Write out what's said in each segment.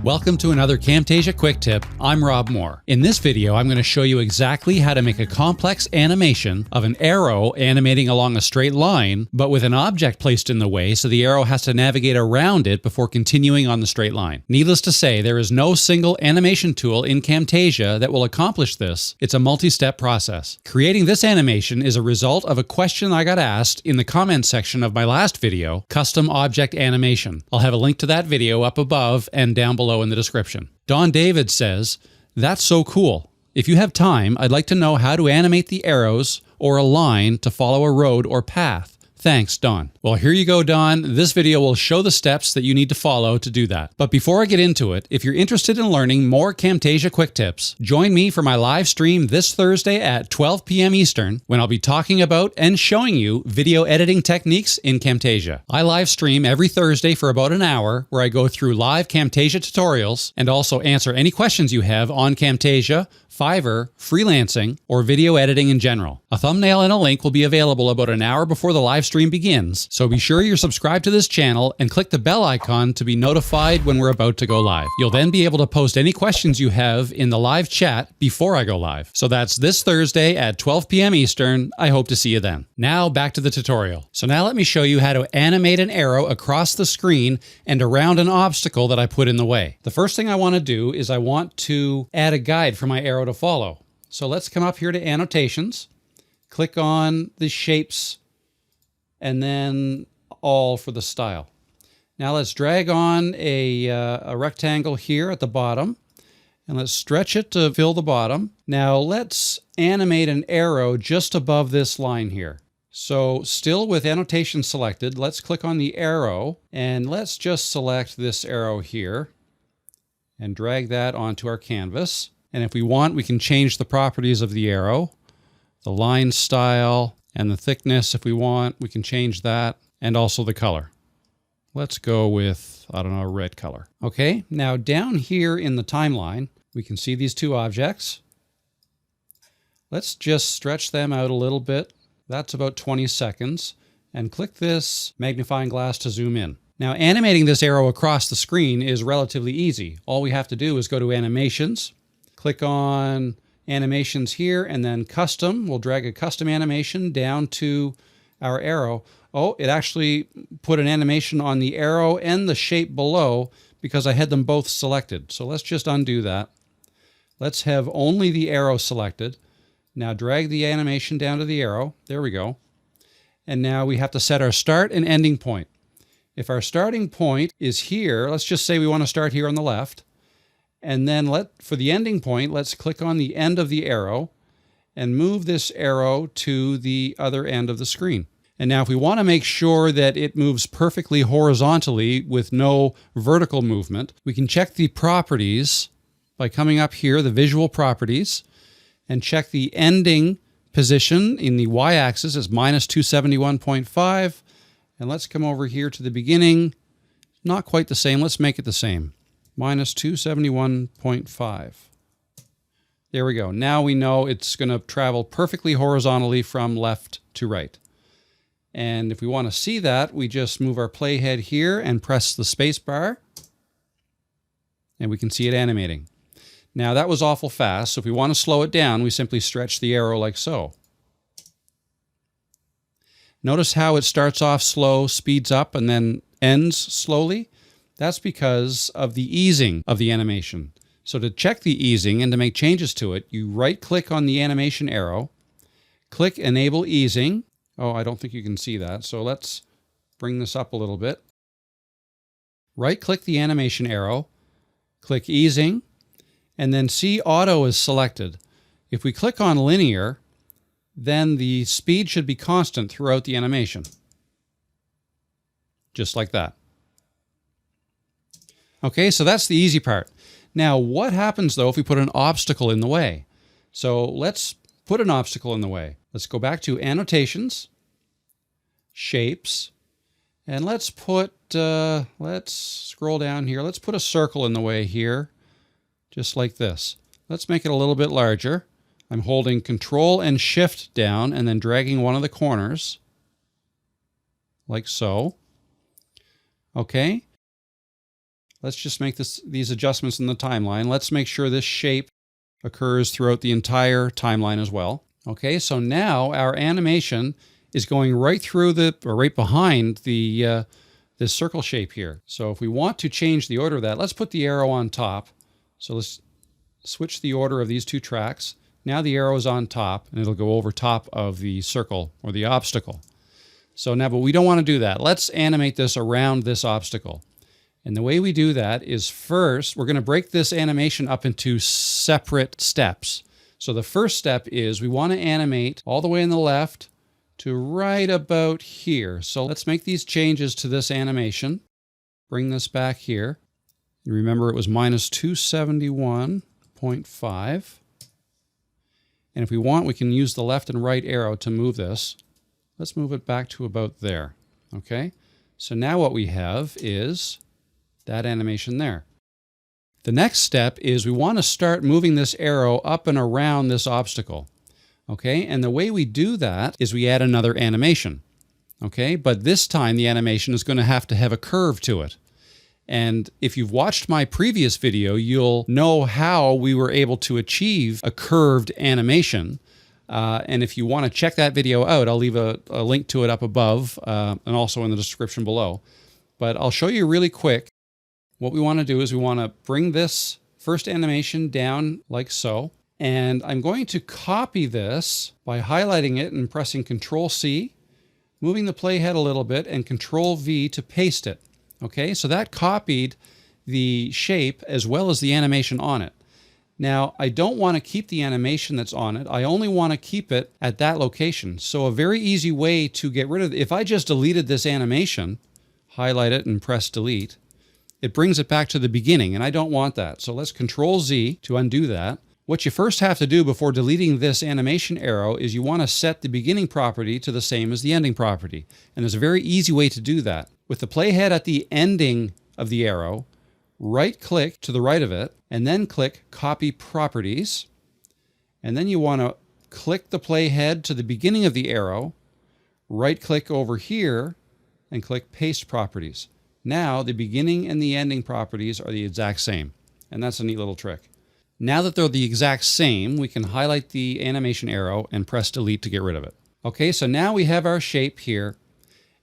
Welcome to another Camtasia Quick Tip. I'm Rob Moore. In this video, I'm going to show you exactly how to make a complex animation of an arrow animating along a straight line, but with an object placed in the way so the arrow has to navigate around it before continuing on the straight line. Needless to say, there is no single animation tool in Camtasia that will accomplish this. It's a multi-step process. Creating this animation is a result of a question I got asked in the comments section of my last video, Custom Object Animation. I'll have a link to that video up above and down below in the description. Don David says, "That's so cool. If you have time, I'd like to know how to animate the arrows or a line to follow a road or path. Thanks, Don." Well, here you go, Don. This video will show the steps that you need to follow to do that. But before I get into it, if you're interested in learning more Camtasia quick tips, join me for my live stream this Thursday at 12 p.m. Eastern, when I'll be talking about and showing you video editing techniques in Camtasia. I live stream every Thursday for about an hour, where I go through live Camtasia tutorials and also answer any questions you have on Camtasia, Fiverr, freelancing, or video editing in general. A thumbnail and a link will be available about an hour before the live stream begins, so be sure you're subscribed to this channel and click the bell icon to be notified when we're about to go live. You'll then be able to post any questions you have in the live chat before I go live. So that's this Thursday at 12 p.m. Eastern. I hope to see you then. Now back to the tutorial. So now let me show you how to animate an arrow across the screen and around an obstacle that I put in the way. The first thing I want to do is I want to add a guide for my arrow to follow. So let's come up here to Annotations, click on the Shapes, and then All for the style. Now let's drag on a rectangle here at the bottom, and let's stretch it to fill the bottom. Now let's animate an arrow just above this line here. So still with annotation selected, let's click on the arrow, and let's just select this arrow here and drag that onto our canvas. And if we want, we can change the properties of the arrow, the line style, and the thickness. If we want, we can change that, and also the color. Let's go with, I don't know, a red color. Okay, now down here in the timeline, we can see these two objects. Let's just stretch them out a little bit. That's about 20 seconds. And click this magnifying glass to zoom in. Now, animating this arrow across the screen is relatively easy. All we have to do is go to Animations, click on Animations here, and then Custom. We'll drag a custom animation down to our arrow. Oh, it actually put an animation on the arrow and the shape below because I had them both selected. So let's just undo that. Let's have only the arrow selected. Now drag the animation down to the arrow. There we go. And now we have to set our start and ending point. If our starting point is here, let's just say we want to start here on the left. And then for the ending point, let's click on the end of the arrow and move this arrow to the other end of the screen. And now if we want to make sure that it moves perfectly horizontally with no vertical movement, we can check the properties by coming up here, the visual properties, and check the ending position in the y-axis as -271.5. And let's come over here to the beginning. Not quite the same. Let's make it the same. -271.5. There we go. Now we know it's going to travel perfectly horizontally from left to right. And if we want to see that, we just move our playhead here and press the space bar, and we can see it animating. Now that was awful fast, so if we want to slow it down, we simply stretch the arrow like so. Notice how it starts off slow, speeds up, and then ends slowly? That's because of the easing of the animation. So to check the easing and to make changes to it, you right-click on the animation arrow, click Enable Easing. Oh, I don't think you can see that, so let's bring this up a little bit. Right-click the animation arrow, click Easing, and then see Auto is selected. If we click on Linear, then the speed should be constant throughout the animation. Just like that. Okay, so that's the easy part. Now, what happens though if we put an obstacle in the way? So let's put an obstacle in the way. Let's go back to Annotations, Shapes, and let's scroll down here. Let's put a circle in the way here, just like this. Let's make it a little bit larger. I'm holding Control and Shift down and then dragging one of the corners, like so. Okay. Let's just make these adjustments in the timeline. Let's make sure this shape occurs throughout the entire timeline as well. Okay, so now our animation is going right through right behind this circle shape here. So if we want to change the order of that, let's put the arrow on top. So let's switch the order of these two tracks. Now the arrow is on top, and it'll go over top of the circle or the obstacle. So now, but we don't want to do that. Let's animate this around this obstacle. And the way we do that is first, we're going to break this animation up into separate steps. So the first step is we want to animate all the way on the left to right about here. So let's make these changes to this animation. Bring this back here. And remember, it was minus 271.5. And if we want, we can use the left and right arrow to move this. Let's move it back to about there. Okay? So now what we have is that animation there. The next step is we want to start moving this arrow up and around this obstacle. Okay? And the way we do that is we add another animation. Okay? But this time the animation is going to have a curve to it. And if you've watched my previous video, you'll know how we were able to achieve a curved animation. And if you want to check that video out, I'll leave a link to it up above and also in the description below. But I'll show you really quick. What we want to do is we want to bring this first animation down like so. And I'm going to copy this by highlighting it and pressing Control-C, moving the playhead a little bit, and Control-V to paste it. Okay, so that copied the shape as well as the animation on it. Now, I don't want to keep the animation that's on it. I only want to keep it at that location. So a very easy way to get rid of it, if I just deleted this animation, highlight it and press delete, it brings it back to the beginning, and I don't want that. So let's Control-Z to undo that. What you first have to do before deleting this animation arrow is you want to set the beginning property to the same as the ending property. And there's a very easy way to do that. With the playhead at the ending of the arrow, right-click to the right of it, and then click Copy Properties. And then you want to click the playhead to the beginning of the arrow, right-click over here, and click Paste Properties. Now, the beginning and the ending properties are the exact same. And that's a neat little trick. Now that they're the exact same, we can highlight the animation arrow and press delete to get rid of it. Okay, so now we have our shape here,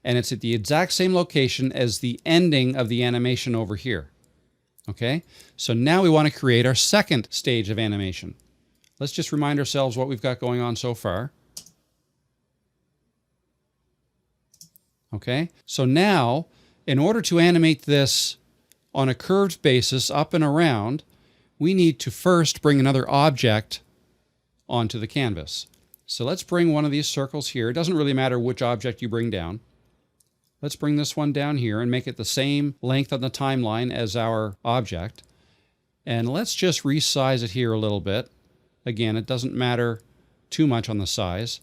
and it's at the exact same location as the ending of the animation over here. Okay, so now we want to create our second stage of animation. Let's just remind ourselves what we've got going on so far. Okay, so now, in order to animate this on a curved basis up and around, we need to first bring another object onto the canvas. So let's bring one of these circles here. It doesn't really matter which object you bring down. Let's bring this one down here and make it the same length on the timeline as our object. And let's just resize it here a little bit. Again, it doesn't matter too much on the size.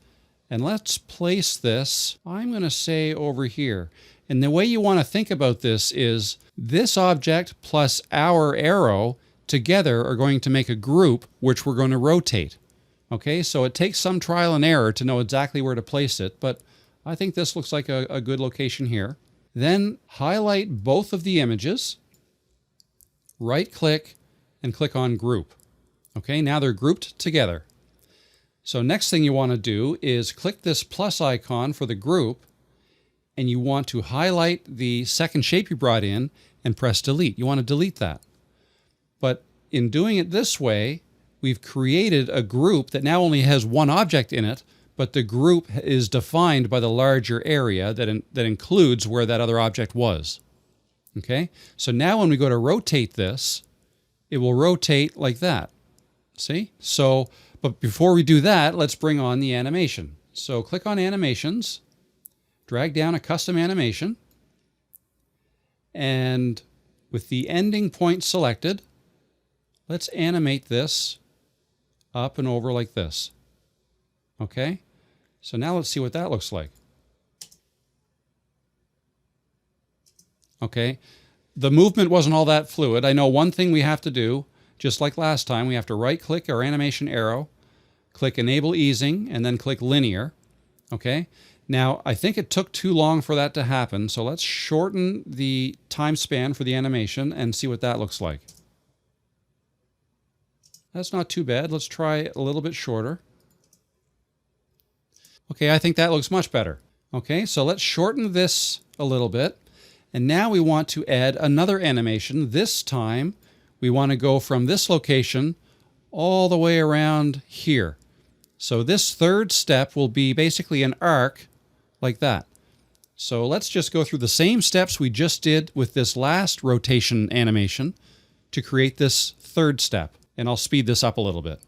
And let's place this, I'm going to say over here. And the way you want to think about this is this object plus our arrow together are going to make a group which we're going to rotate. Okay, so it takes some trial and error to know exactly where to place it, but I think this looks like a good location here. Then highlight both of the images, right-click, and click on Group. Okay, now they're grouped together. So next thing you want to do is click this plus icon for the group, and you want to highlight the second shape you brought in and press delete. You want to delete that. But in doing it this way, we've created a group that now only has one object in it, but the group is defined by the larger area that includes where that other object was. Okay? So now when we go to rotate this, it will rotate like that. See? So, but before we do that, let's bring on the animation. So click on Animations, drag down a custom animation, and with the ending point selected, let's animate this up and over like this. Okay? So now let's see what that looks like. Okay, the movement wasn't all that fluid. I know one thing we have to do, just like last time, we have to right-click our animation arrow, click Enable Easing, and then click Linear. Okay, Now, I think it took too long for that to happen, so let's shorten the time span for the animation and see what that looks like. That's not too bad. Let's try a little bit shorter. Okay, I think that looks much better. Okay, so let's shorten this a little bit. And now we want to add another animation. This time, we want to go from this location all the way around here. So this third step will be basically an arc like that. So let's just go through the same steps we just did with this last rotation animation to create this third step. And I'll speed this up a little bit.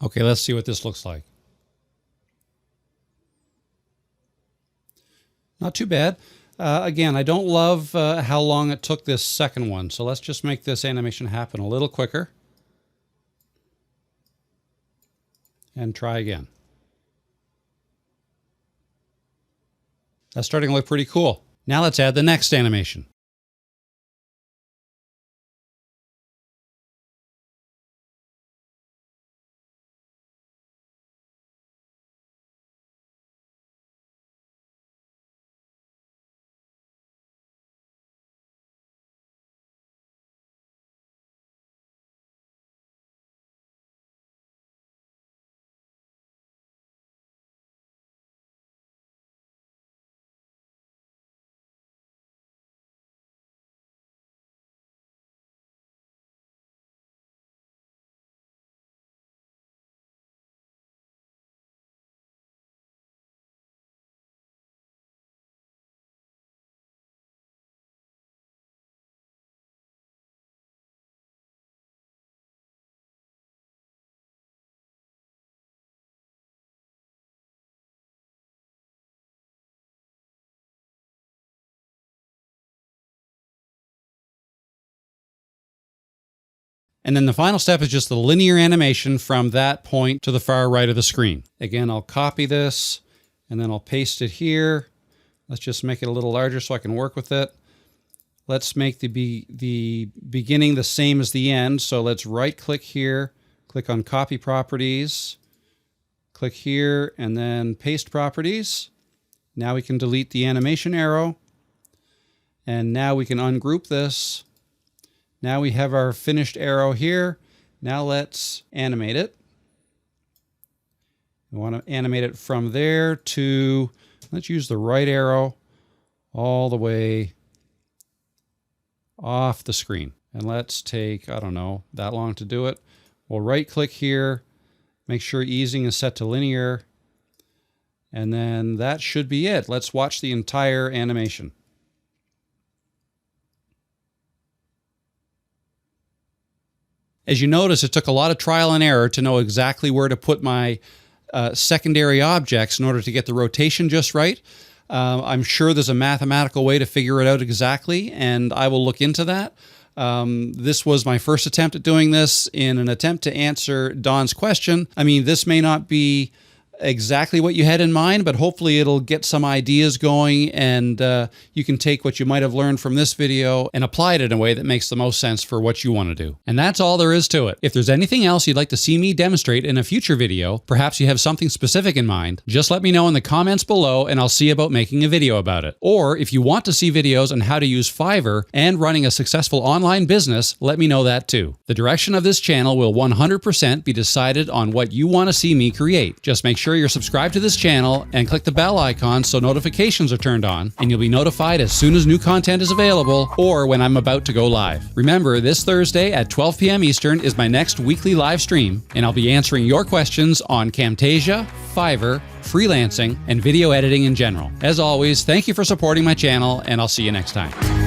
Okay, let's see what this looks like. Not too bad. Again, I don't love how long it took this second one, so let's just make this animation happen a little quicker. And try again. That's starting to look pretty cool. Now let's add the next animation. And then the final step is just the linear animation from that point to the far right of the screen. Again, I'll copy this and then I'll paste it here. Let's just make it a little larger so I can work with it. Let's make the beginning the same as the end. So let's right click here, click on copy properties, click here and then paste properties. Now we can delete the animation arrow. And now we can ungroup this. Now we have our finished arrow here. Now let's animate it. We want to animate it from there to, let's use the right arrow all the way off the screen. And let's take, I don't know, that long to do it. We'll right click here, make sure easing is set to linear. And then that should be it. Let's watch the entire animation. As you notice, it took a lot of trial and error to know exactly where to put my secondary objects in order to get the rotation just right. I'm sure there's a mathematical way to figure it out exactly, and I will look into that. This was my first attempt at doing this in an attempt to answer Don's question. I mean, this may not be exactly what you had in mind, but hopefully it'll get some ideas going, and you can take what you might have learned from this video and apply it in a way that makes the most sense for what you want to do. And that's all there is to it. If there's anything else you'd like to see me demonstrate in a future video, perhaps you have something specific in mind, just let me know in the comments below and I'll see about making a video about it. Or if you want to see videos on how to use Fiverr and running a successful online business, let me know that too. The direction of this channel will 100% be decided on what you want to see me create. Just make sure you're subscribed to this channel and click the bell icon so notifications are turned on, and you'll be notified as soon as new content is available or when I'm about to go live. Remember, this Thursday at 12 p.m. Eastern is my next weekly live stream, and I'll be answering your questions on Camtasia, Fiverr, freelancing, and video editing in general. As always, thank you for supporting my channel, and I'll see you next time.